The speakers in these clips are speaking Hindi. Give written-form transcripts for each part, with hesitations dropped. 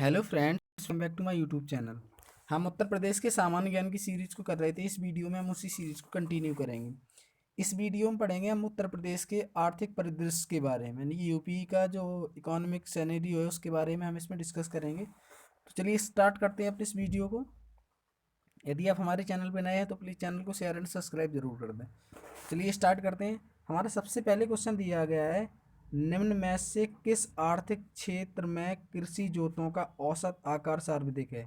Hello friends, welcome back to my YouTube channel. हम उत्तर प्रदेश के सामान्य ज्ञान की सीरीज को कर रहे थे। इस वीडियो में हम उसी सीरीज को कंटिन्यू करेंगे। इस वीडियो में पढ़ेंगे हम उत्तर प्रदेश के आर्थिक परिदृश्य के बारे में, यानी कि यूपी का जो इकोनॉमिक सिनेरियो है उसके बारे में हम इसमें डिस्कस करेंगे। तो चलिए स्टार्ट करते हैं अपने इस वीडियो को। यदि आप हमारे चैनल पर नए हैं तो प्लीज़ चैनल को शेयर एंड सब्सक्राइब जरूर कर दें। चलिए स्टार्ट करते हैं। हमारा सबसे पहले क्वेश्चन दिया गया है, निम्न में से किस आर्थिक क्षेत्र में कृषि जोतों का औसत आकार सर्वाधिक है।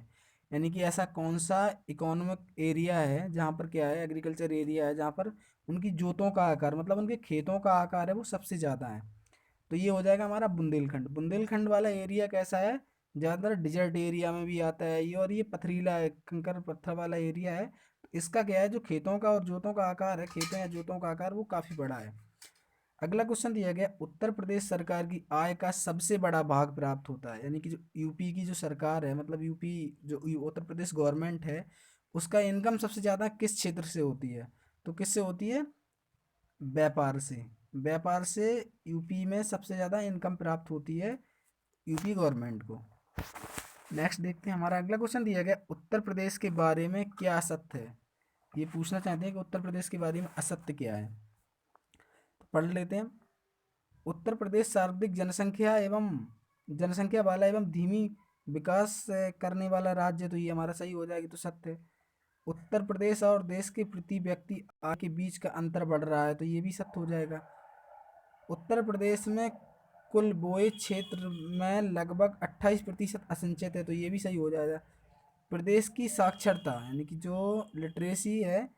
यानी कि ऐसा कौन सा इकोनॉमिक एरिया है जहाँ पर क्या है, एग्रीकल्चर एरिया है जहाँ पर उनकी जोतों का आकार मतलब उनके खेतों का आकार है वो सबसे ज़्यादा है। तो ये हो जाएगा हमारा बुंदेलखंड। बुंदेलखंड वाला एरिया कैसा है, ज़्यादातर डिजर्ट एरिया में भी आता है ये, और ये पथरीला है, कंकर पत्थर वाला एरिया है। तो इसका क्या है, जो खेतों का और जोतों का आकार है, खेतों या जोतों का आकार वो काफ़ी बड़ा है। अगला क्वेश्चन दिया गया, उत्तर प्रदेश सरकार की आय का सबसे बड़ा भाग प्राप्त होता है। यानी कि जो यूपी की जो सरकार है, मतलब यूपी जो उत्तर प्रदेश गवर्नमेंट है, उसका इनकम सबसे ज़्यादा किस क्षेत्र से होती है। तो किससे होती है, व्यापार से। व्यापार से यूपी में सबसे ज़्यादा इनकम प्राप्त होती है यूपी गवर्नमेंट को। नेक्स्ट देखते हैं, हमारा अगला क्वेश्चन दिया गया, उत्तर प्रदेश के बारे में क्या असत्य है। ये पूछना चाहते हैं कि उत्तर प्रदेश के बारे में असत्य क्या है। तो पढ़ लेते हैं। उत्तर प्रदेश सर्वाधिक जनसंख्या वाला एवं धीमी विकास करने वाला राज्य। तो ये हमारा सही हो जाएगी, तो सत्य है। उत्तर प्रदेश और देश के प्रति व्यक्ति आय के बीच का अंतर बढ़ रहा है। तो ये भी सत्य हो जाएगा। उत्तर प्रदेश में कुल बोए क्षेत्र में लगभग 28% असिंचित है। तो ये भी सही हो जाएगा। प्रदेश की साक्षरता यानी कि जो लिटरेसी है,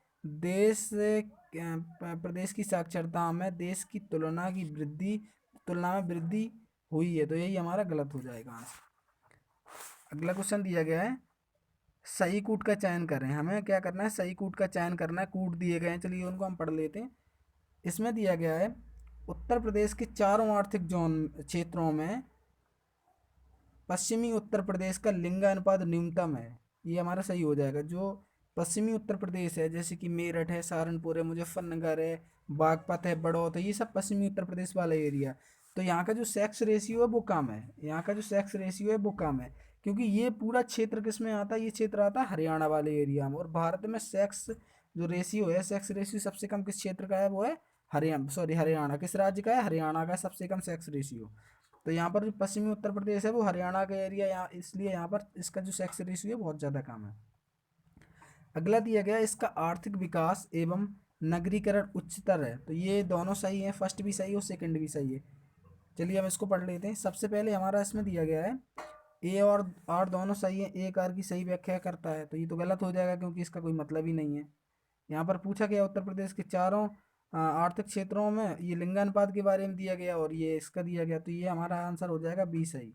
प्रदेश की साक्षरता में देश की तुलना में वृद्धि हुई है। तो यही हमारा गलत हो जाएगा आंसर। अगला क्वेश्चन दिया गया है, सही कूट का चयन करें। हमें क्या करना है, सही कूट का चयन करना है। कूट दिए गए हैं, चलिए उनको हम पढ़ लेते हैं। इसमें दिया गया है, उत्तर प्रदेश के चारों आर्थिक जोन क्षेत्रों में पश्चिमी उत्तर प्रदेश का लिंगानुपात न्यूनतम है। ये हमारा सही हो जाएगा। जो पश्चिमी उत्तर प्रदेश है, जैसे कि मेरठ है, सहारनपुर है, मुजफ्फरनगर है, बागपत है, बड़ौत है, ये सब पश्चिमी उत्तर प्रदेश वाला एरिया। तो यहाँ का जो सेक्स रेशियो है वो कम है। यहाँ का जो सेक्स रेशियो है वो कम है, क्योंकि ये पूरा क्षेत्र किस में आता है, ये क्षेत्र आता है हरियाणा वाले एरिया में। और भारत में सेक्स जो रेशियो है, सेक्स रेशियो सबसे कम किस क्षेत्र का है, वो है हरियाणा। किस राज्य का है, हरियाणा का सबसे कम सेक्स रेशियो। तो यहाँ पर जो पश्चिमी उत्तर प्रदेश है वो हरियाणा का एरिया, यहाँ इसलिए यहाँ पर इसका जो सेक्स रेशियो है बहुत ज़्यादा कम है। अगला दिया गया, इसका आर्थिक विकास एवं नगरीकरण उच्चतर है। तो ये दोनों सही है, फर्स्ट भी सही है और सेकंड भी सही है। चलिए हम इसको पढ़ लेते हैं। सबसे पहले हमारा इसमें दिया गया है, ए और आर दोनों सही है, एक आर की सही व्याख्या करता है। तो ये तो गलत हो जाएगा क्योंकि इसका कोई मतलब ही नहीं है। यहाँ पर पूछा गया उत्तर प्रदेश के चारों आर्थिक क्षेत्रों में ये लिंगानुपात के बारे में दिया गया और ये इसका दिया गया। तो ये हमारा आंसर हो जाएगा बी सही।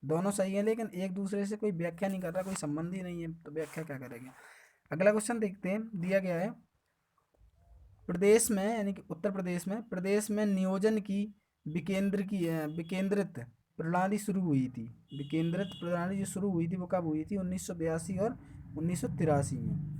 दोनों सही है, लेकिन एक दूसरे से कोई व्याख्या नहीं कर रहा, कोई संबंध ही नहीं है, तो व्याख्या क्या करेंगे। अगला क्वेश्चन देखते हैं, दिया गया है, प्रदेश में यानी कि उत्तर प्रदेश में नियोजन की विकेंद्रित प्रणाली शुरू हुई थी। विकेंद्रित प्रणाली जो शुरू हुई थी वो कब हुई थी, 1982 और 1983 में।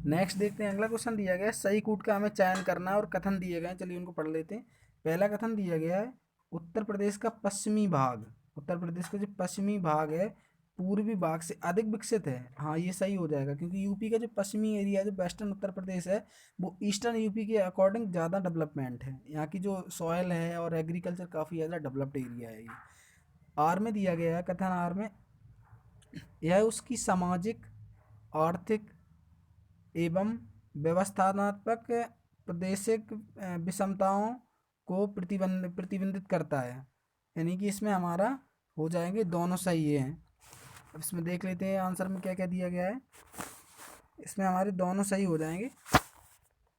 नेक्स्ट देखते हैं, अगला क्वेश्चन दिया गया है, सही कूट का हमें चयन करना है और कथन दिए गए हैं। चलिए उनको पढ़ लेते हैं। पहला कथन दिया गया है, उत्तर प्रदेश का पश्चिमी भाग, उत्तर प्रदेश का जो पश्चिमी भाग है पूर्वी भाग से अधिक विकसित है। हाँ ये सही हो जाएगा, क्योंकि यूपी का जो पश्चिमी एरिया है, जो वेस्टर्न उत्तर प्रदेश है, वो ईस्टर्न यूपी के अकॉर्डिंग ज़्यादा डेवलपमेंट है। यहाँ की जो सॉयल है और एग्रीकल्चर काफ़ी ज़्यादा डेवलप्ड एरिया है ये। आर में दिया गया है, कथन आर में, यह उसकी सामाजिक, आर्थिक एवं व्यवस्थात्मक प्रादेशिक विषमताओं को प्रतिबंधित करता है। यानी कि इसमें हमारा हो जाएंगे दोनों सही हैं। अब इसमें देख लेते हैं आंसर में क्या क्या दिया गया है। इसमें हमारे दोनों सही हो जाएंगे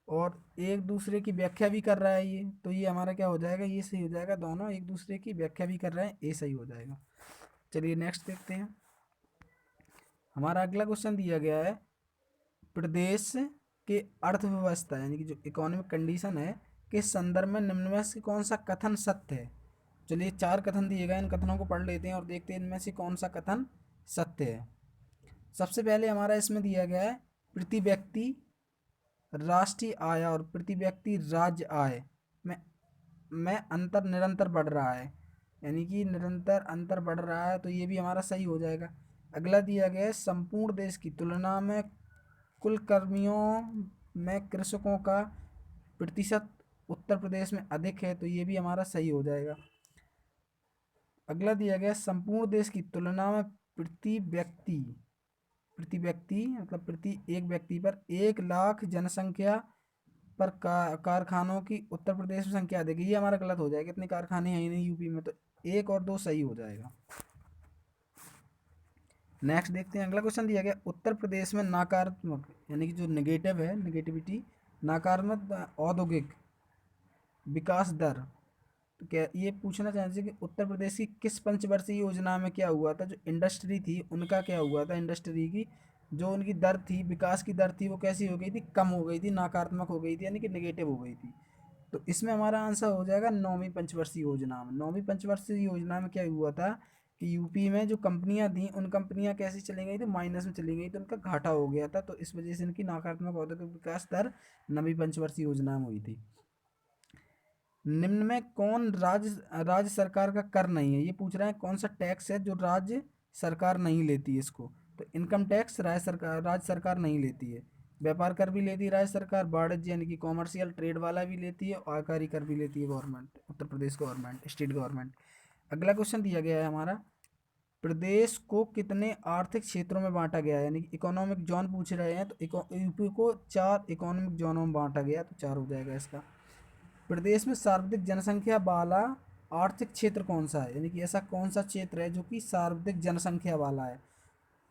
और एक दूसरे की व्याख्या भी कर रहा है ये, तो ये हमारा क्या हो जाएगा, ये सही हो जाएगा। दोनों एक दूसरे की व्याख्या भी कर रहे हैं, ये सही हो जाएगा। चलिए नेक्स्ट देखते हैं। हमारा अगला क्वेश्चन दिया गया है, प्रदेश के अर्थव्यवस्था यानी कि जो इकोनॉमिक कंडीशन है के संदर्भ में निम्न में से कौन सा कथन सत्य है। चलिए चार कथन दिए गए, इन कथनों को पढ़ लेते हैं और देखते हैं इनमें से कौन सा कथन सत्य है। सबसे पहले हमारा इसमें दिया गया है, प्रति व्यक्ति राष्ट्रीय आय और प्रति व्यक्ति राज्य आय में अंतर निरंतर बढ़ रहा है। यानी कि निरंतर अंतर बढ़ रहा है, तो ये भी हमारा सही हो जाएगा। अगला दिया गया है संपूर्ण देश की तुलना में कुल कर्मियों में कृषकों का प्रतिशत उत्तर प्रदेश में अधिक है, तो ये भी हमारा सही हो जाएगा। अगला दिया गया संपूर्ण देश की तुलना में प्रति व्यक्ति मतलब प्रति एक व्यक्ति पर 1 लाख जनसंख्या पर कारखानों की उत्तर प्रदेश में संख्या अधिक है। ये हमारा गलत हो जाएगा, इतने कारखाने हैं ही नहीं यूपी में, तो 1 और 2 सही हो जाएगा। नेक्स्ट देखते हैं, अगला क्वेश्चन दिया गया उत्तर प्रदेश में नकारात्मक यानी कि जो नेगेटिव है, नेगेटिविटी, नकारात्मक औद्योगिक विकास दर, तो क्या ये पूछना चाहते हैं कि उत्तर प्रदेश की किस पंचवर्षीय योजना में क्या हुआ था, जो इंडस्ट्री थी उनका क्या हुआ था, इंडस्ट्री की जो उनकी दर थी, विकास की दर थी, वो कैसी हो गई थी, कम हो गई थी, नकारात्मक हो गई थी, यानी कि नेगेटिव हो गई थी। तो इसमें हमारा आंसर हो जाएगा 9वीं पंचवर्षीय योजना में। 9वीं पंचवर्षीय योजना में क्या हुआ था कि यूपी में जो कंपनियां थी उन कंपनियां कैसी चली गई थी, माइनस में चली गई, तो उनका घाटा हो गया था, तो इस वजह से इनकी नकारात्मक औद्योगिक विकास दर 9वीं पंचवर्षीय योजना में हुई थी। निम्न में कौन राज्य सरकार का कर नहीं है, ये पूछ रहा है कौन सा टैक्स है जो राज्य सरकार नहीं लेती है इसको। तो इनकम टैक्स राज्य सरकार नहीं लेती है। व्यापार कर भी लेती है राज्य सरकार, वाणिज्य यानी कि कॉमर्शियल ट्रेड वाला भी लेती है, और आयकारी कर भी लेती है government, Uttar Pradesh government, state government. अगला क्वेश्चन दिया गया है हमारा, प्रदेश को कितने आर्थिक क्षेत्रों में बांटा गया है, यानी कि इकोनॉमिक जोन पूछ रहे हैं, तो यूपी को 4 इकोनॉमिक जोनों में बांटा गया, तो 4 हो जाएगा इसका। प्रदेश में सर्वाधिक जनसंख्या वाला आर्थिक क्षेत्र कौन सा है, यानी कि ऐसा कौन सा क्षेत्र है जो कि सर्वाधिक जनसंख्या वाला है,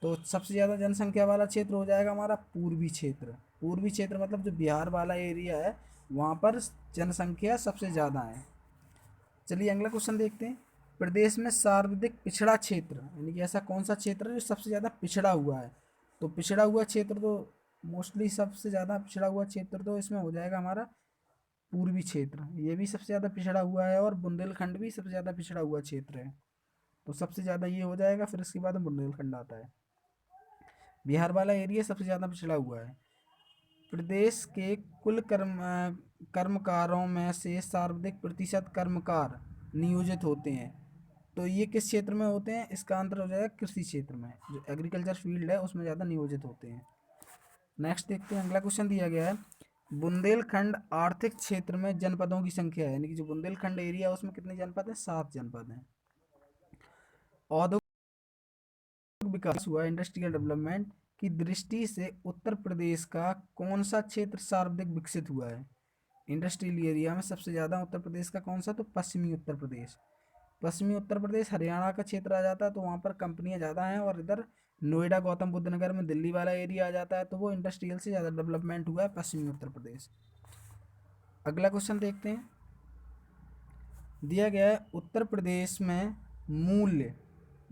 तो सबसे ज़्यादा जनसंख्या वाला क्षेत्र हो जाएगा हमारा पूर्वी क्षेत्र। पूर्वी क्षेत्र मतलब जो बिहार वाला एरिया है, वहाँ पर जनसंख्या सबसे ज़्यादा है। चलिए अगला क्वेश्चन देखते हैं, प्रदेश में सर्वाधिक पिछड़ा क्षेत्र, यानी कि ऐसा कौन सा क्षेत्र है जो सबसे ज़्यादा पिछड़ा हुआ है, तो पिछड़ा हुआ क्षेत्र तो मोस्टली सबसे ज़्यादा पिछड़ा हुआ क्षेत्र तो इसमें हो जाएगा हमारा पूर्वी क्षेत्र, ये भी सबसे ज़्यादा पिछड़ा हुआ है, और बुंदेलखंड भी सबसे ज़्यादा पिछड़ा हुआ क्षेत्र है, तो सबसे ज़्यादा ये हो जाएगा, फिर इसके बाद बुंदेलखंड आता है। बिहार वाला एरिया सबसे ज़्यादा पिछड़ा हुआ है। प्रदेश के कुल कर्मकारों में से सर्वाधिक प्रतिशत कर्मकार नियोजित होते हैं, तो ये किस क्षेत्र में होते हैं, इसका आंसर हो जाएगा कृषि क्षेत्र में, जो एग्रीकल्चर फील्ड है उसमें ज़्यादा नियोजित होते हैं। नेक्स्ट देखते हैं, अगला क्वेश्चन दिया गया है, बुंदेलखंड आर्थिक क्षेत्र में जनपदों की संख्या है, यानी कि जो बुंदेलखंड एरिया है उसमें कितने जनपद हैं, 7 जनपद हैं। औद्योगिक विकास हुआ, इंडस्ट्रियल डेवलपमेंट की दृष्टि से उत्तर प्रदेश का कौन सा क्षेत्र सर्वाधिक विकसित हुआ है, इंडस्ट्रियल एरिया में सबसे ज़्यादा उत्तर प्रदेश का कौन सा, तो पश्चिमी उत्तर प्रदेश। पश्चिमी उत्तर प्रदेश हरियाणा का क्षेत्र आ जाता है, तो वहाँ पर कंपनियाँ ज़्यादा हैं, और इधर नोएडा गौतम बुद्ध नगर में दिल्ली वाला एरिया आ जाता है, तो वो इंडस्ट्रियल से ज़्यादा डेवलपमेंट हुआ है पश्चिमी उत्तर प्रदेश। अगला क्वेश्चन देखते हैं, दिया गया है उत्तर प्रदेश में मूल्य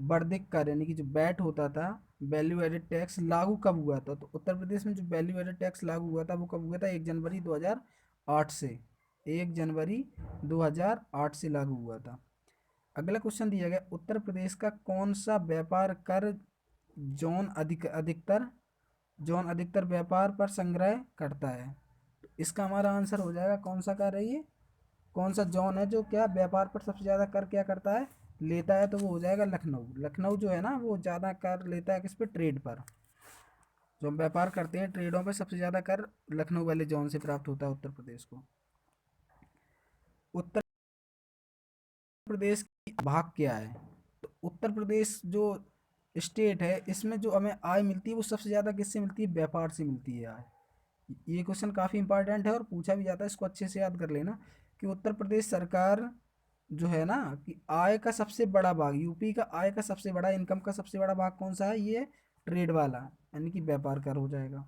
वर्धित कर, यानी कि जो बैट होता था, वैल्यू एडेड टैक्स लागू कब हुआ था, तो उत्तर प्रदेश में जो वैल्यू एडेड टैक्स लागू हुआ था वो कब हुआ था, 1 जनवरी 2008 से, 1 जनवरी 2008 से लागू हुआ था। अगला क्वेश्चन दिया गया, उत्तर प्रदेश का कौन सा व्यापार कर जौन अधिकतर व्यापार पर संग्रह करता है, तो इसका हमारा आंसर हो जाएगा कौन सा कर है ये, कौन सा जोन है जो क्या व्यापार पर सबसे ज़्यादा कर क्या करता है, लेता है, तो वो हो जाएगा लखनऊ। लखनऊ जो है ना वो ज़्यादा कर लेता है किस पे, ट्रेड पर, जो हम व्यापार करते हैं ट्रेडों पर सबसे ज़्यादा कर लखनऊ वाले जोन से प्राप्त होता है उत्तर प्रदेश को। उत्तर प्रदेश की भाग क्या है, तो उत्तर प्रदेश जो स्टेट है इसमें जो हमें आय मिलती है वो सबसे ज़्यादा किससे मिलती है, व्यापार से मिलती है आय। ये क्वेश्चन काफ़ी इंपॉर्टेंट है और पूछा भी जाता है, इसको अच्छे से याद कर लेना कि उत्तर प्रदेश सरकार जो है ना कि आय का सबसे बड़ा भाग, यूपी का आय का सबसे बड़ा, इनकम का सबसे बड़ा भाग कौन सा है, ये ट्रेड वाला, यानी कि व्यापार कर हो जाएगा।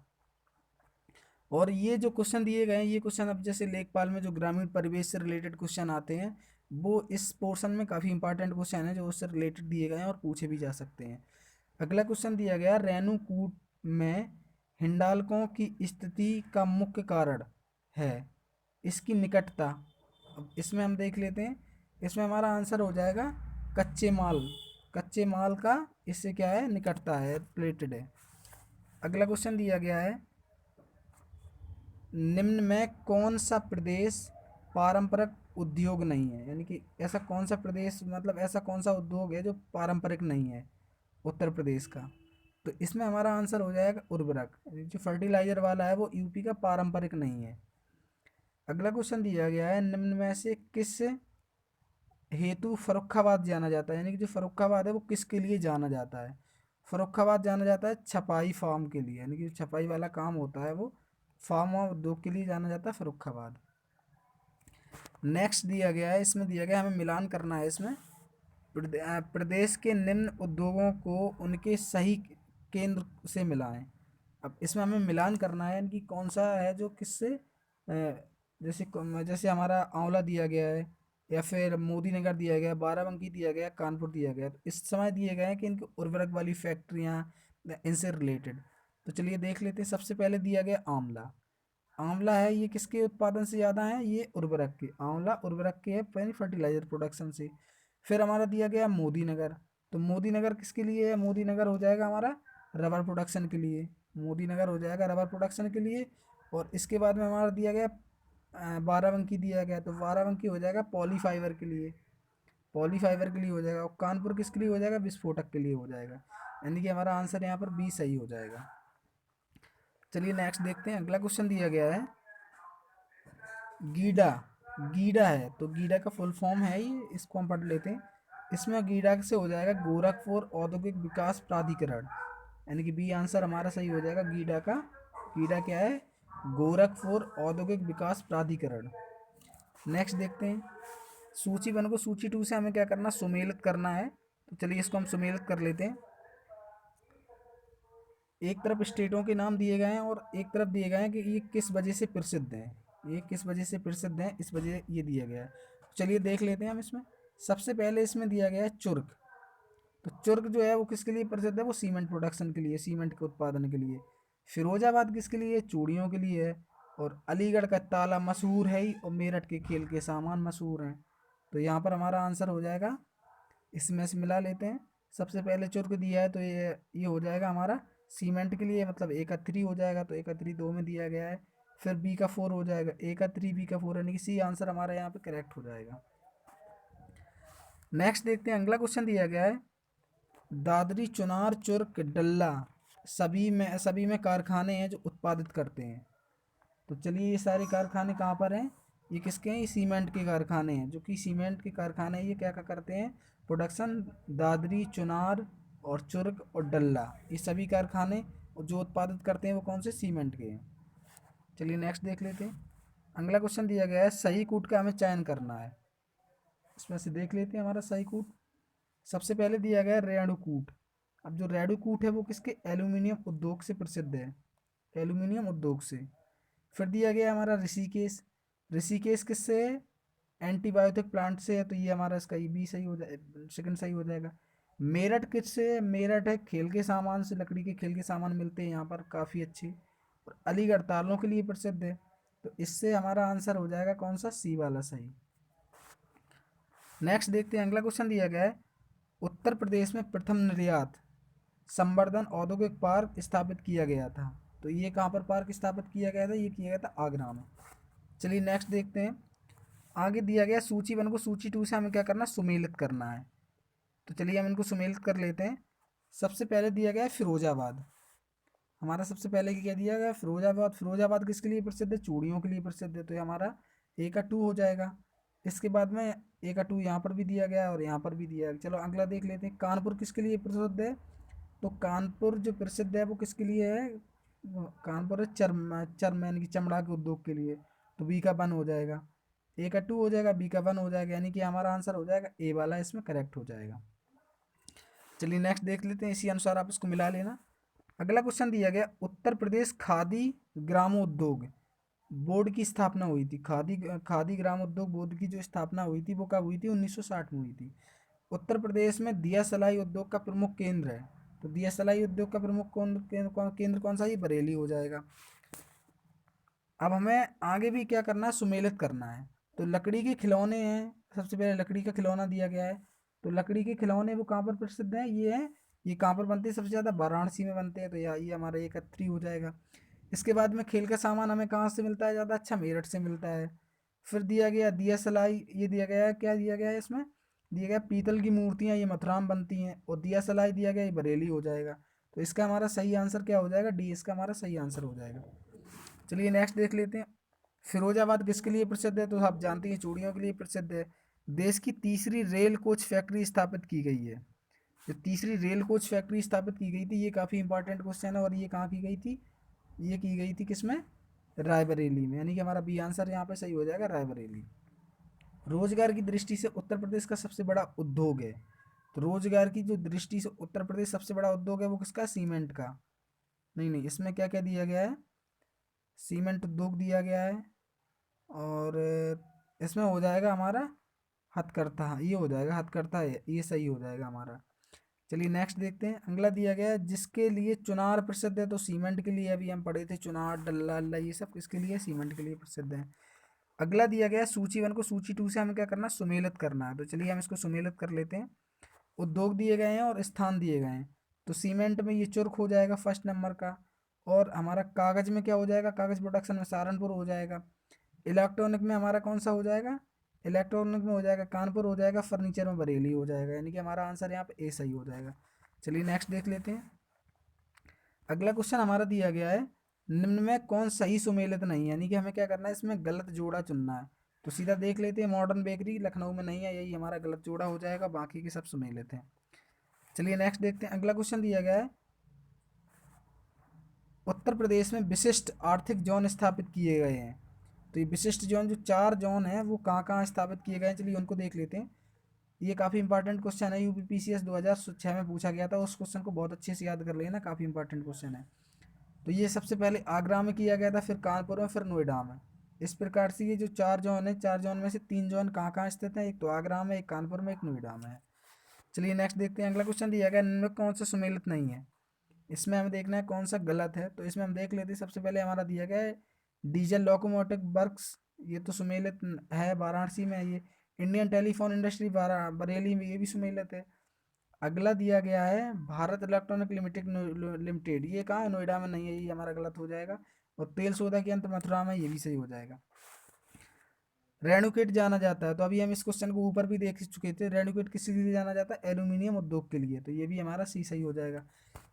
और ये जो क्वेश्चन दिए गए हैं, ये क्वेश्चन अब जैसे लेखपाल में जो ग्रामीण परिवेश से रिलेटेड क्वेश्चन आते हैं, वो इस पोर्शन में काफ़ी इंपॉर्टेंट क्वेश्चन है जो उससे रिलेटेड दिए गए हैं और पूछे भी जा सकते हैं। अगला क्वेश्चन दिया गया, रेणुकूट में हिंडाल्कों की स्थिति का मुख्य कारण है इसकी निकटता। अब इसमें हम देख लेते हैं, इसमें हमारा आंसर हो जाएगा कच्चे माल, कच्चे माल का इससे क्या है, निकटता है, रिलेटेड है। अगला क्वेश्चन दिया गया है, निम्न में कौन सा प्रदेश पारंपरिक उद्योग नहीं है, यानी कि ऐसा कौन सा प्रदेश, मतलब ऐसा कौन सा उद्योग है जो पारंपरिक नहीं है उत्तर प्रदेश का। तो इसमें हमारा आंसर हो जाएगा उर्वरक, जो फर्टिलाइजर वाला है वो यूपी का पारंपरिक नहीं है। अगला क्वेश्चन दिया गया है, निम्न में से किस हेतु फर्रुखाबाद जाना जाता है, यानी कि जो फर्रुखाबाद है वो किसके लिए जाना जाता है। फर्रुखाबाद जाना जाता है छपाई फार्म के लिए, यानी कि जो छपाई वाला काम होता है वो फार्म और उद्योग के लिए जाना जाता है फर्रुखाबाद। नेक्स्ट दिया गया है, इसमें दिया गया है हमें मिलान करना है इसमें, प्रदेश के निम्न उद्योगों को उनके सही केंद्र से मिलाएं। अब इसमें हमें मिलान करना है कि कौन सा है जो किससे जैसे जैसे हमारा आंवला दिया गया है, या फिर मोदी नगर दिया गया है, बाराबंकी दिया गया है, कानपुर दिया गया है। तो इस समय दिए गए हैं कि इनके उर्वरक वाली फैक्ट्रियाँ इनसे रिलेटेड। तो चलिए देख लेते हैं। सबसे पहले दिया गया आंवला। आंवला है ये किसके उत्पादन से ज़्यादा है, ये उर्वरक के, आंवला उर्वरक के है, यानी फर्टिलाइजर प्रोडक्शन से। फिर हमारा दिया गया मोदी नगर। तो मोदी नगर किसके लिए है, मोदी नगर हो जाएगा हमारा रबर प्रोडक्शन के लिए, मोदी नगर हो जाएगा रबर प्रोडक्शन के लिए। और इसके बाद में हमारा दिया गया बाराबंकी दिया गया, तो बाराबंकी हो जाएगा पॉली फाइबर के लिए, पॉली फाइबर के लिए हो जाएगा। और कानपुर किसके लिए हो जाएगा, विस्फोटक के लिए हो जाएगा, यानी कि हमारा आंसर यहाँ पर बी सही हो जाएगा। चलिए नेक्स्ट देखते हैं। अगला क्वेश्चन दिया गया है गीडा। गीडा है तो गीडा का फुल फॉर्म है ये, इसको हम पढ़ लेते हैं। इसमें गीडा से हो जाएगा गोरखपुर औद्योगिक विकास प्राधिकरण, यानी कि बी आंसर हमारा सही हो जाएगा गीडा का। गीडा क्या है, गोरखपुर औद्योगिक विकास प्राधिकरण। नेक्स्ट देखते हैं। सूची वन को सूची टू से हमें क्या करना, सुमेलित करना है। तो चलिए इसको हम सुमेलित कर लेते हैं। एक तरफ स्टेटों के नाम दिए गए हैं और एक तरफ दिए गए हैं कि ये किस वजह से प्रसिद्ध है, ये किस वजह से प्रसिद्ध है, इस वजह ये दिया गया है। चलिए देख लेते हैं हम इसमें। सबसे पहले इसमें दिया गया है चुर्क। तो चुर्क जो है वो किसके लिए प्रसिद्ध है, वो सीमेंट प्रोडक्शन के लिए, सीमेंट के उत्पादन के लिए। फिरोजाबाद किसके लिए, चूड़ियों के लिए है। और अलीगढ़ का ताला मशहूर है ही, और मेरठ के खेल के सामान मशहूर हैं। तो यहाँ पर हमारा आंसर हो जाएगा, इसमें से मिला लेते हैं। सबसे पहले चुर्क दिया है तो ये हो जाएगा हमारा सीमेंट के लिए, मतलब ए का 3 हो जाएगा, तो ए का 3 दो में दिया गया है। फिर बी का 4 हो जाएगा, ए का 3 बी का 4, यानी कि सी आंसर हमारा यहाँ पे करेक्ट हो जाएगा। नेक्स्ट देखते हैं। अगला क्वेश्चन दिया गया है दादरी चुनार चुर्क डल्ला सभी में कारखाने हैं जो उत्पादित करते हैं। तो चलिए ये सारे कारखाने कहाँ पर हैं, ये किसके हैं, ये सीमेंट के कारखाने हैं। जो कि सीमेंट के कारखाने ये क्या क्या करते हैं, प्रोडक्शन। दादरी चुनार और चुर्क और डल्ला, ये सभी कारखाने जो उत्पादित करते हैं वो कौन से, सीमेंट के हैं। चलिए नेक्स्ट देख लेते हैं। अगला क्वेश्चन दिया गया है सही कूट का हमें चयन करना है। इसमें से देख लेते हैं हमारा सही कूट। सबसे पहले दिया गया है रेणुकूट। अब जो रेणुकूट है वो किसके, एल्यूमिनियम उद्योग से प्रसिद्ध है, एल्यूमिनियम उद्योग से। फिर दिया गया हमारा ऋषिकेश। ऋषिकेश किससे है, एंटीबायोटिक प्लांट से है, तो ये हमारा इसका ये बी सही हो जाए, सेकंड सही हो जाएगा। मेरठ किससे है, मेरठ है खेल के सामान से, लकड़ी के खेल के सामान मिलते हैं यहाँ पर काफ़ी अच्छे। और अलीगढ़ तालों के लिए प्रसिद्ध है। तो इससे हमारा आंसर हो जाएगा कौन सा, सी वाला सही। नेक्स्ट देखते हैं। अगला क्वेश्चन दिया गया है उत्तर प्रदेश में प्रथम निर्यात संवर्धन औद्योगिक पार्क स्थापित किया गया था। तो ये कहाँ पर पार्क स्थापित किया गया था, ये किया गया था आगरा में। चलिए नेक्स्ट देखते हैं। आगे दिया गया सूची वन को सूची टू से हमें क्या करना, सुमेलित करना है। तो चलिए हम इनको सुमेलित कर लेते हैं। सबसे पहले दिया गया है फिरोजाबाद। हमारा सबसे पहले क्या दिया गया, फिरोजाबाद। फिरोजाबाद किसके लिए प्रसिद्ध है, चूड़ियों के लिए प्रसिद्ध है, तो ये हमारा ए का 2 हो जाएगा। इसके बाद में ए का 2 यहाँ पर भी दिया गया और यहाँ पर भी दिया है। चलो अगला देख लेते हैं। कानपुर किसके लिए प्रसिद्ध है, तो कानपुर जो प्रसिद्ध है वो किसके लिए है, कानपुर है चर्म यानी कि चमड़ा के उद्योग के लिए, तो बी का 1 हो जाएगा। ए का 2 हो जाएगा, बी का 1 हो जाएगा, यानी कि हमारा आंसर हो जाएगा ए वाला, इसमें करेक्ट हो जाएगा। चलिए नेक्स्ट देख लेते हैं, इसी अनुसार आप इसको मिला लेना। अगला क्वेश्चन दिया गया उत्तर प्रदेश खादी ग्रामोद्योग बोर्ड की स्थापना हुई थी। खादी खादी ग्रामोद्योग बोर्ड की जो स्थापना हुई थी वो कब हुई थी, 1960 में हुई थी। उत्तर प्रदेश में दिया सलाई उद्योग का प्रमुख केंद्र है। तो दिया सलाई उद्योग का प्रमुख केंद्र कौन सा, ये बरेली हो जाएगा। अब हमें आगे भी क्या करना है, सुमेलित करना है। तो लकड़ी के खिलौने हैं, सबसे पहले लकड़ी का खिलौना दिया गया है। तो लकड़ी के खिलौने वो कहाँ पर प्रसिद्ध हैं, ये हैं, ये कहाँ पर बनते हैं, सबसे ज़्यादा वाराणसी में बनते हैं, तो ये हमारा एक 3 हो जाएगा। इसके बाद में खेल का सामान हमें कहाँ से मिलता है ज़्यादा, अच्छा मेरठ से मिलता है। फिर दिया गया दिया सलाई, ये दिया गया है, क्या दिया गया है इसमें, दिया गया पीतल की मूर्तियाँ ये मथुरा में बनती हैं, और दिया सलाई दिया गया ये बरेली हो जाएगा। तो इसका हमारा सही आंसर क्या हो जाएगा, डी इसका हमारा सही आंसर हो जाएगा। चलिए नेक्स्ट देख लेते हैं। फिरोजाबाद किसके लिए प्रसिद्ध है, तो आप जानते हैं चूड़ियों के लिए प्रसिद्ध है। देश की तीसरी रेल कोच फैक्ट्री स्थापित की गई है। जो तीसरी रेल कोच फैक्ट्री स्थापित की गई थी, ये काफ़ी इंपॉर्टेंट क्वेश्चन है, और ये कहाँ की गई थी, ये की गई थी किसमें, रायबरेली में, यानी कि हमारा बी आंसर यहाँ पे सही हो जाएगा, रायबरेली। रोजगार की दृष्टि से उत्तर प्रदेश का सबसे बड़ा उद्योग है, तो रोजगार की जो दृष्टि से उत्तर प्रदेश सबसे बड़ा उद्योग है वो किसका, सीमेंट का। नहीं नहीं, इसमें क्या क्या दिया गया है, सीमेंट उद्योग दिया गया है, और इसमें हो जाएगा हमारा हथकरघा, ये हो जाएगा हथकरघा है, ये सही हो जाएगा हमारा। चलिए नेक्स्ट देखते हैं। अगला दिया गया है, जिसके लिए चुनार प्रसिद्ध है, तो सीमेंट के लिए अभी हम पढ़े थे, चुनार डल्ला अल्ला ये सब किसके लिए, सीमेंट के लिए प्रसिद्ध है। अगला दिया गया है, सूची 1 को सूची 2 से हमें क्या करना है, सुमेलित करना है, तो चलिए हम इसको सुमेलित कर लेते हैं। उद्योग दिए गए हैं और स्थान दिए गए हैं, तो सीमेंट में ये चुर्क हो जाएगा फर्स्ट नंबर का, और हमारा कागज में क्या हो जाएगा, कागज प्रोडक्शन में सहारनपुर हो जाएगा। इलेक्ट्रॉनिक में हमारा कौन सा हो जाएगा, इलेक्ट्रॉनिक में हो जाएगा कानपुर हो जाएगा, फर्नीचर में बरेली हो जाएगा, यानी कि हमारा आंसर यहाँ पे ए सही हो जाएगा। चलिए नेक्स्ट देख लेते हैं। अगला क्वेश्चन हमारा दिया गया है, निम्न में कौन सही सुमेलित नहीं है, यानी कि हमें क्या करना है, इसमें गलत जोड़ा चुनना है। तो सीधा देख लेते हैं, मॉडर्न बेकरी लखनऊ में नहीं है, यही हमारा गलत जोड़ा हो जाएगा, बाकी के सब सुमेलित हैं। चलिए नेक्स्ट देखते हैं। अगला क्वेश्चन दिया गया है, उत्तर प्रदेश में विशिष्ट आर्थिक जोन स्थापित किए गए हैं, तो ये विशिष्ट जोन जो 4 जोन हैं वो कहाँ कहाँ स्थापित किए गए हैं, चलिए उनको देख लेते हैं। ये काफ़ी इंपॉर्टेंट क्वेश्चन है, यूपीपीसीएस 2006 में पूछा गया था, उस क्वेश्चन को बहुत अच्छे से याद कर लेना, काफ़ी इंपॉर्टेंट क्वेश्चन है। तो ये सबसे पहले आगरा में किया गया था, फिर कानपुर में, फिर नोएडा में। इस प्रकार से ये जो 4 जोन है, 4 जोन में से 3 जोन कहाँ कहाँ स्थित हैं, एक तो आगरा में, एक कानपुर में, एक नोएडा में है। चलिए नेक्स्ट देखते हैं। अगला क्वेश्चन दिया गया, निम्न में कौन सा सुमेलित नहीं है, इसमें हमें देखना है कौन सा गलत है, तो इसमें हम देख लेते हैं। सबसे पहले हमारा दिया गया है डीजल लोकोमोटिव वर्क्स, ये तो सुमेलित है, वाराणसी में है ये। इंडियन टेलीफोन इंडस्ट्री बरेली में, ये भी सुमेलित है। अगला दिया गया है भारत इलेक्ट्रॉनिक लिमिटेड, ये कहाँ है, नोएडा में नहीं है, ये हमारा गलत हो जाएगा। और तेल सोदा के अंत मथुरा में, ये भी सही हो जाएगा। रेणुकेट जाना जाता है, तो अभी हम इस क्वेश्चन को ऊपर भी देख चुके थे, रेणुकेट किस लिए जाना जाता है, एल्यूमिनियम उद्योग के लिए, तो ये भी हमारा सी सही हो जाएगा।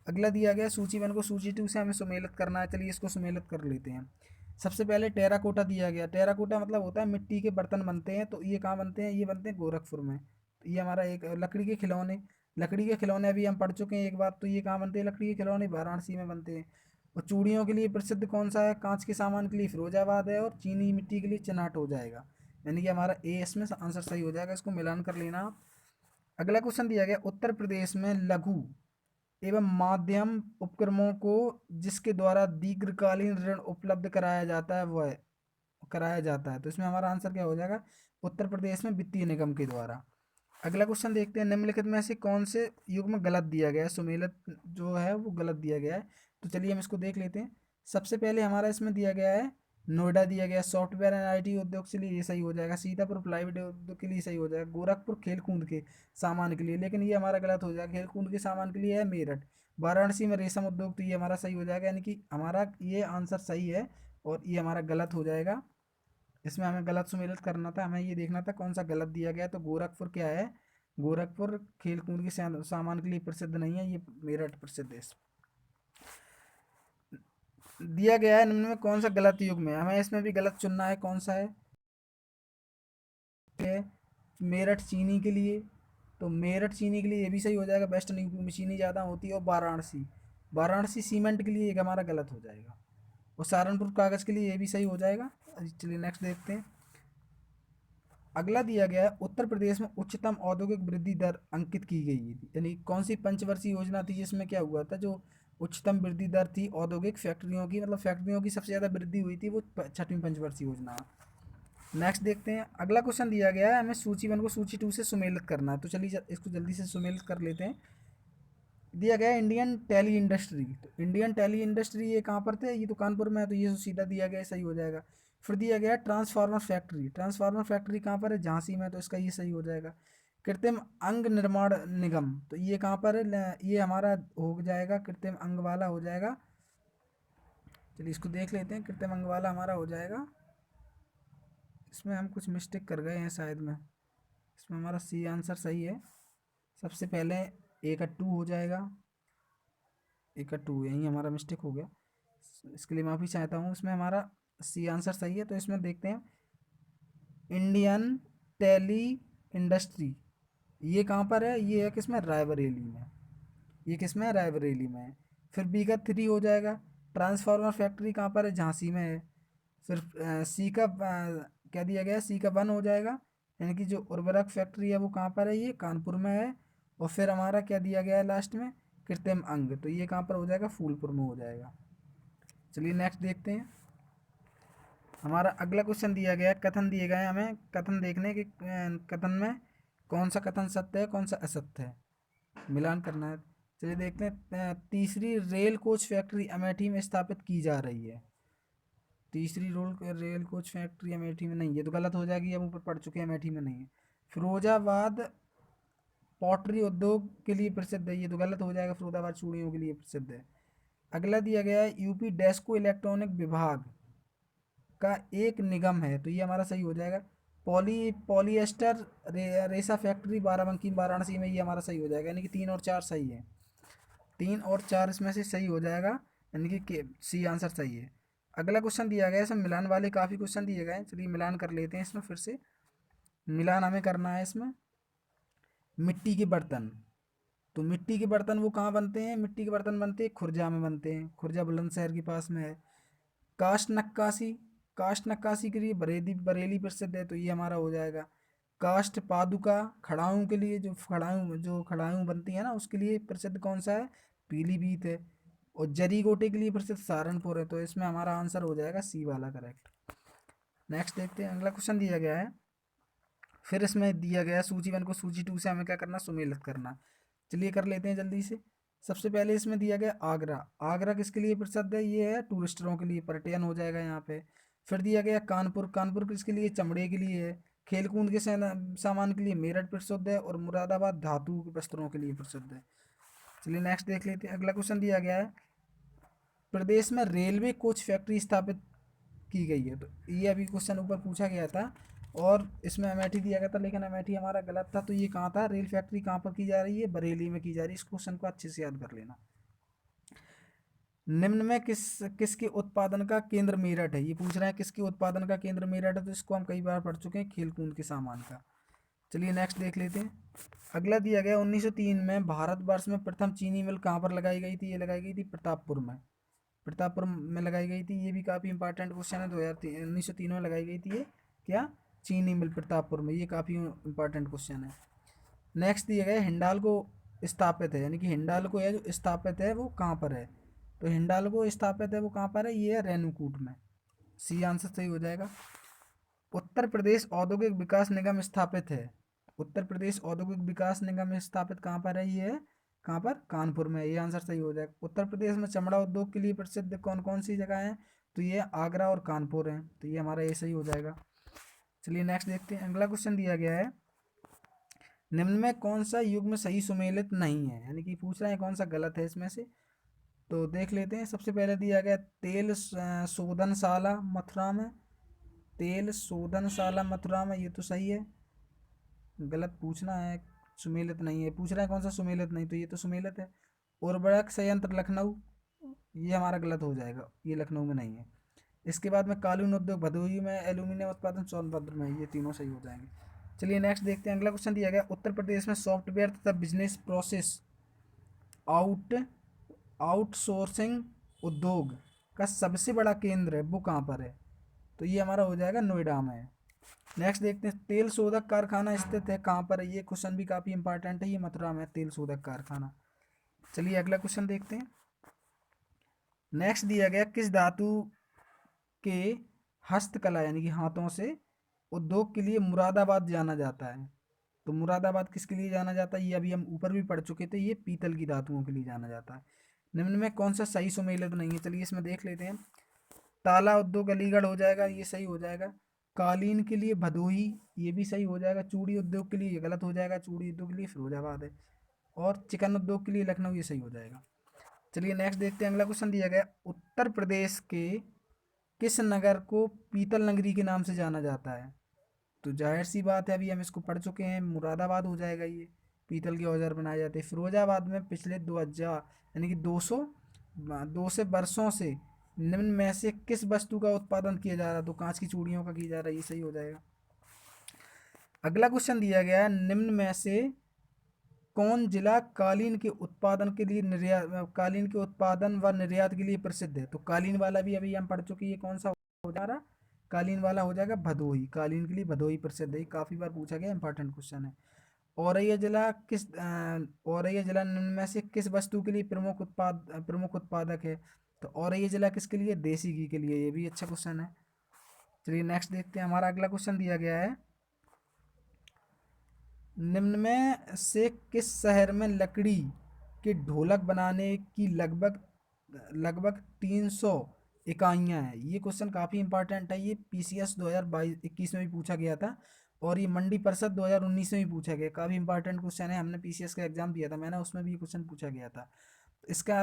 अगला दिया गया सूची 1 को सूची 2 से हमें सुमेलित करना है, चलिए इसको सुमेलित कर लेते हैं। सबसे पहले टेराकोटा दिया गया, टेराकोटा मतलब होता है मिट्टी के बर्तन बनते हैं, तो ये कहाँ बनते हैं, ये बनते हैं गोरखपुर में। तो ये हमारा एक लकड़ी के खिलौने, लकड़ी के खिलौने अभी हम पढ़ चुके हैं एक बार, तो ये कहाँ बनते हैं, लकड़ी के खिलौने वाराणसी में बनते हैं। और चूड़ियों के लिए प्रसिद्ध कौन सा है, कांच के सामान के लिए फिरोजाबाद है, और चीनी मिट्टी के लिए चिनाट हो जाएगा, यानी कि हमारा ए इसमें आंसर सही हो जाएगा, इसको मिलान कर लेना आप। अगला क्वेश्चन दिया गया, उत्तर प्रदेश में लघु एवं माध्यम उपक्रमों को जिसके द्वारा दीर्घकालीन ऋण उपलब्ध कराया जाता है वह कराया जाता है, तो इसमें हमारा आंसर क्या हो जाएगा, उत्तर प्रदेश में वित्तीय निगम के द्वारा। अगला क्वेश्चन देखते हैं, निम्नलिखित में से कौन से युग्म गलत दिया गया है, सुमेलित जो है वो गलत दिया गया है, तो चलिए हम इसको देख लेते हैं। सबसे पहले हमारा इसमें दिया गया है नोएडा दिया गया, सॉफ्टवेयर एंड आईटी उद्योग के लिए ये सही हो जाएगा, सीतापुर प्लाईवुड उद्योग के लिए सही हो जाएगा, गोरखपुर खेल कूद के सामान के लिए, लेकिन ये हमारा गलत हो जाएगा, खेल कूद के सामान के लिए है मेरठ। वाराणसी में रेशम उद्योग, तो ये हमारा सही हो जाएगा, यानी कि हमारा ये आंसर सही है, और ये हमारा गलत हो जाएगा। इसमें हमें गलत सुमेलित करना था, हमें ये देखना था कौन सा गलत दिया गया है, तो गोरखपुर क्या है, गोरखपुर खेल कूद के सामान के लिए प्रसिद्ध नहीं है, ये मेरठ प्रसिद्ध है। दिया गया है, निम्न में कौन सा गलत युग्म है, हमें इसमें भी गलत चुनना है, कौन सा है मेरठ चीनी के लिए, तो मेरठ चीनी के लिए ये भी सही हो जाएगा, वेस्टर्न यूपी में चीनी ज़्यादा होती है। और वाराणसी, वाराणसी सीमेंट के लिए एक हमारा गलत हो जाएगा, और सहारनपुर कागज़ के लिए ये भी सही हो जाएगा। चलिए नेक्स्ट देखते हैं। अगला दिया गया है, उत्तर प्रदेश में उच्चतम औद्योगिक वृद्धि दर अंकित की गई थी, यानी कौन सी पंचवर्षीय योजना थी जिसमें क्या हुआ था, जो उच्चतम वृद्धि दर थी औद्योगिक फैक्ट्रियों की, मतलब फैक्ट्रियों की सबसे ज़्यादा वृद्धि हुई थी, वो 6वीं पंचवर्षीय योजना। नेक्स्ट देखते हैं। अगला क्वेश्चन दिया गया है, हमें सूची 1 को सूची 2 से सुमेलित करना है, तो चलिए इसको जल्दी से सुमेलित कर लेते हैं। दिया गया है इंडियन टेली इंडस्ट्री, तो इंडियन टेली इंडस्ट्री ये कहाँ पर थे, ये तो कानपुर में है, तो ये सीधा दिया गया है, सही हो जाएगा। फिर दिया गया है ट्रांसफार्मर फैक्ट्री, ट्रांसफार्मर फैक्ट्री कहाँ पर है, झांसी में, तो इसका ये सही हो जाएगा। कृत्रिम अंग निर्माण निगम, तो ये कहाँ पर है, ये हमारा हो जाएगा कृत्रिम अंग वाला हो जाएगा। चलिए इसको देख लेते हैं, कृत्रिम अंग वाला हमारा हो जाएगा इसमें हम कुछ मिस्टेक कर गए हैं शायद में। इसमें हमारा सी आंसर सही है। सबसे पहले ए का 2 हो जाएगा। ए का 2 यहीं हमारा मिस्टेक हो गया, इसके लिए माफ़ी चाहता हूँ। इसमें हमारा सी आंसर सही है। तो इसमें देखते हैं इंडियन टेली इंडस्ट्री, ये कहाँ पर है? ये है किसमें? रायबरेली में। ये किसमें है? रायबरेली में है। फिर बी का 3 हो जाएगा। ट्रांसफार्मर फैक्ट्री कहाँ पर है? झांसी में है। फिर सी का क्या दिया गया है? सी का 1 हो जाएगा, यानी कि जो उर्वरक फैक्ट्री है वो कहाँ पर है? ये कानपुर में है। और फिर हमारा क्या दिया गया है लास्ट में? कृत्रिम अंग, तो ये कहाँ पर हो जाएगा? फूलपुर में हो जाएगा। चलिए नेक्स्ट देखते हैं। हमारा अगला क्वेश्चन दिया गया है, कथन दिए गए हैं हमें। कथन देखने के कथन में कौन सा कथन सत्य है, कौन सा असत्य है, मिलान करना है। चलिए देखते हैं। तीसरी रेल कोच फैक्ट्री अमेठी में स्थापित की जा रही है। तीसरी रेल कोच फैक्ट्री अमेठी में नहीं, ये तो गलत हो जाएगी, हम ऊपर पढ़ चुके हैं, अमेठी में नहीं है। फिरोजाबाद पॉटरी उद्योग के लिए प्रसिद्ध है, ये तो गलत हो जाएगा, फिरोजाबाद चूड़ियों के लिए प्रसिद्ध है। अगला दिया गया है यूपी डेस्को इलेक्ट्रॉनिक विभाग का एक निगम है, तो ये हमारा सही हो जाएगा। पॉलिएस्टर रेसा फैक्ट्री बाराबंकी वाराणसी में, ये हमारा सही हो जाएगा, यानी कि 3 और 4 सही है। 3 और 4 इसमें से सही हो जाएगा, यानी कि सी आंसर सही है। अगला क्वेश्चन दिया गया है, इसमें मिलान वाले काफ़ी क्वेश्चन दिए गए हैं। चलिए मिलान कर लेते हैं इसमें फिर से। मिलान हमें करना है इसमें। मिट्टी के बर्तन, तो मिट्टी के बर्तन वो कहाँ बनते हैं? मिट्टी के बर्तन बनते हैं खुर्जा में बनते हैं, खुर्जा बुलंदशहर के पास में है। काष्ठ नक्काशी, काष्ठ नक्काशी के लिए बरेली बरेली प्रसिद्ध है, तो ये हमारा हो जाएगा। काष्ठ पादुका खड़ाऊं के लिए, जो खड़ाऊं बनती है ना, उसके लिए प्रसिद्ध कौन सा है? पीलीभीत है। और जरी गोटे के लिए प्रसिद्ध सहारनपुर है, तो इसमें हमारा आंसर हो जाएगा सी वाला करेक्ट। नेक्स्ट देखते हैं, अगला क्वेश्चन दिया गया है। फिर इसमें दिया गया सूची 1 को सूची 2 से हमें क्या करना? सुमेलित करना। चलिए कर लेते हैं जल्दी से। सबसे पहले इसमें दिया गया आगरा, आगरा किसके लिए प्रसिद्ध है? ये है टूरिस्टरों के लिए, पर्यटन हो जाएगा यहाँ पे। फिर दिया गया कानपुर, कानपुर किसके लिए? चमड़े के लिए है। खेलकूद के सामान के लिए मेरठ प्रसिद्ध है। और मुरादाबाद धातु के वस्त्रों के लिए प्रसिद्ध है। चलिए नेक्स्ट देख लेते हैं। अगला क्वेश्चन दिया गया है, प्रदेश में रेलवे कोच फैक्ट्री स्थापित की गई है, तो ये अभी क्वेश्चन ऊपर पूछा गया था और इसमें अमेठी दिया गया था, लेकिन अमेठी हमारा गलत था। तो ये कहाँ था? रेल फैक्ट्री कहाँ पर की जा रही है? बरेली में की जा रही है। इस क्वेश्चन को अच्छे से याद कर लेना। निम्न में किसके उत्पादन का केंद्र मेरठ है? ये पूछ रहे हैं किसके उत्पादन का केंद्र मेरठ है, तो इसको हम कई बार पढ़ चुके हैं, खेलकूद के सामान का। चलिए नेक्स्ट देख लेते हैं। अगला दिया गया 1903 में भारतवर्ष में प्रथम चीनी मिल कहाँ पर लगाई गई थी? ये लगाई गई थी प्रतापपुर में, प्रतापपुर में लगाई गई थी। ये भी काफ़ी इंपॉर्टेंट क्वेश्चन है। 1903 में लगाई गई थी ये क्या? चीनी मिल प्रतापपुर में, ये काफ़ी इंपॉर्टेंट क्वेश्चन है। नेक्स्ट दिया गया हिंडाल्को स्थापित है, यानी कि हिंडाल्को है जो स्थापित है वो कहाँ पर है? तो हिंडाल्को स्थापित है वो कहाँ पर है? ये है रेणुकूट में। सी आंसर सही हो जाएगा। उत्तर प्रदेश औद्योगिक विकास निगम स्थापित है, उत्तर प्रदेश औद्योगिक विकास निगम स्थापित कहाँ पर है? ये है कहाँ पर? कानपुर में। ये आंसर सही हो जाएगा। उत्तर प्रदेश में चमड़ा उद्योग के लिए प्रसिद्ध कौन कौन सी जगह हैं? तो ये आगरा और कानपुर हैं, तो ये हमारा ये सही हो जाएगा। चलिए नेक्स्ट देखते हैं। अगला क्वेश्चन दिया गया है, निम्न में कौन सा युग्म सही सुमेलित नहीं है, यानी कि पूछ रहे हैं कौन सा गलत है इसमें से। तो देख लेते हैं। सबसे पहले दिया गया तेल शोधनशाला मथुरा में, तेल शोधनशाला मथुरा में, ये तो सही है। गलत पूछना है, सुमेलित नहीं है। पूछ रहा है कौन सा सुमेलित नहीं, तो ये तो सुमेलित है। उर्वरक संयंत्र लखनऊ, ये हमारा गलत हो जाएगा, ये लखनऊ में नहीं है। इसके बाद में कालीन उद्योग भदोही में, एल्यूमिनियम उत्पादन सोनभद्र में, ये तीनों सही हो जाएंगे। चलिए नेक्स्ट देखते हैं। अगला क्वेश्चन दिया गया, उत्तर प्रदेश में सॉफ्टवेयर तथा बिजनेस प्रोसेस आउट आउटसोर्सिंग उद्योग का सबसे बड़ा केंद्र है वो कहाँ पर है? तो ये हमारा हो जाएगा नोएडा में। नेक्स्ट देखते हैं, तेल शोधक कारखाना स्थित है कहाँ पर है? ये क्वेश्चन भी काफ़ी इंपॉर्टेंट है, ये मथुरा में तेल शोधक कारखाना। चलिए अगला क्वेश्चन देखते हैं। नेक्स्ट दिया गया, किस धातु के हस्तकला यानी कि हाथों से उद्योग के लिए मुरादाबाद जाना जाता है? तो मुरादाबाद किसके लिए जाना जाता है? ये अभी हम ऊपर भी पढ़ चुके थे, ये पीतल की धातुओं के लिए जाना जाता है। निम्न में कौन सा सही सुमेलित नहीं है? चलिए इसमें देख लेते हैं। ताला उद्योग अलीगढ़ हो जाएगा, ये सही हो जाएगा। कालीन के लिए भदोही, ये भी सही हो जाएगा। चूड़ी उद्योग के लिए ये गलत हो जाएगा, चूड़ी उद्योग के लिए फिरोजाबाद है। और चिकन उद्योग के लिए लखनऊ, ये सही हो जाएगा। चलिए नेक्स्ट देखते हैं। अगला क्वेश्चन दिया गया, उत्तर प्रदेश के किस नगर को पीतल नगरी के नाम से जाना जाता है? तो जाहिर सी बात है, अभी हम इसको पढ़ चुके हैं, मुरादाबाद हो जाएगा ये। पीतल के औजार बनाए जाते हैं। फिरोजाबाद में पिछले 2000 यानी कि 200 वर्षों से निम्न में से किस वस्तु का उत्पादन किया जा रहा है? तो कांच की चूड़ियों का किया जा रहा है, ये सही हो जाएगा। अगला क्वेश्चन दिया गया है, निम्न में से कौन जिला कालीन के उत्पादन के लिए कालीन के उत्पादन व निर्यात के लिए प्रसिद्ध है? तो कालीन वाला भी अभी हम पढ़ चुके हैं, ये कौन सा हो जा रहा? कालीन वाला हो जाएगा भदोही। कालीन के लिए भदोही प्रसिद्ध है, काफी बार पूछा गया, इंपॉर्टेंट क्वेश्चन है। औरैया जिला निम्न में से किस वस्तु के लिए प्रमुख उत्पादक है? तो औरैया जिला किसके लिए? देसी घी के लिए। ये भी अच्छा क्वेश्चन है। चलिए नेक्स्ट देखते हैं। हमारा अगला क्वेश्चन दिया गया है, निम्न में से किस शहर में लकड़ी के ढोलक बनाने की लगभग लगभग 300 इकाइयाँ हैं? ये क्वेश्चन काफ़ी इंपॉर्टेंट है। ये पीसीएस 2022-21 में भी पूछा गया था, और ये मंडी परिषद 2019 में भी पूछा गया। काफ़ी इंपॉर्टेंट क्वेश्चन है, हमने पीसीएस का एग्जाम दिया था मैंने, उसमें भी ये क्वेश्चन पूछा गया था। इसका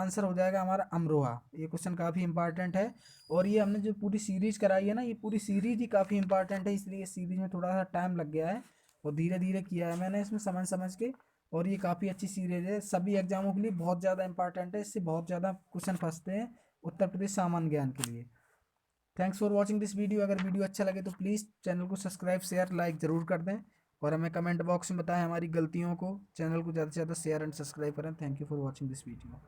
आंसर हो जाएगा हमारा अमरोहा। ये क्वेश्चन काफ़ी इंपॉर्टेंट है, और ये हमने जो पूरी सीरीज कराई है ना, ये पूरी सीरीज ही काफ़ी इंपॉर्टेंट है, इसलिए इस सीरीज में थोड़ा सा टाइम लग गया है और धीरे धीरे किया है मैंने इसमें समझ समझ के। और ये काफ़ी अच्छी सीरीज है, सभी एग्जामों के लिए बहुत ज़्यादा इंपॉर्टेंट है, इससे बहुत ज़्यादा क्वेश्चन फंसते हैं उत्तर प्रदेश सामान्य ज्ञान के लिए। Thanks for watching this video. अगर वीडियो अच्छा लगे तो प्लीज़ चैनल को सब्सक्राइब शेयर लाइक ज़रूर कर दें, और हमें कमेंट बॉक्स में बताएं हमारी गलतियों को। चैनल को ज़्यादा से ज़्यादा शेयर एंड सब्सक्राइब करें। Thank you for watching this video.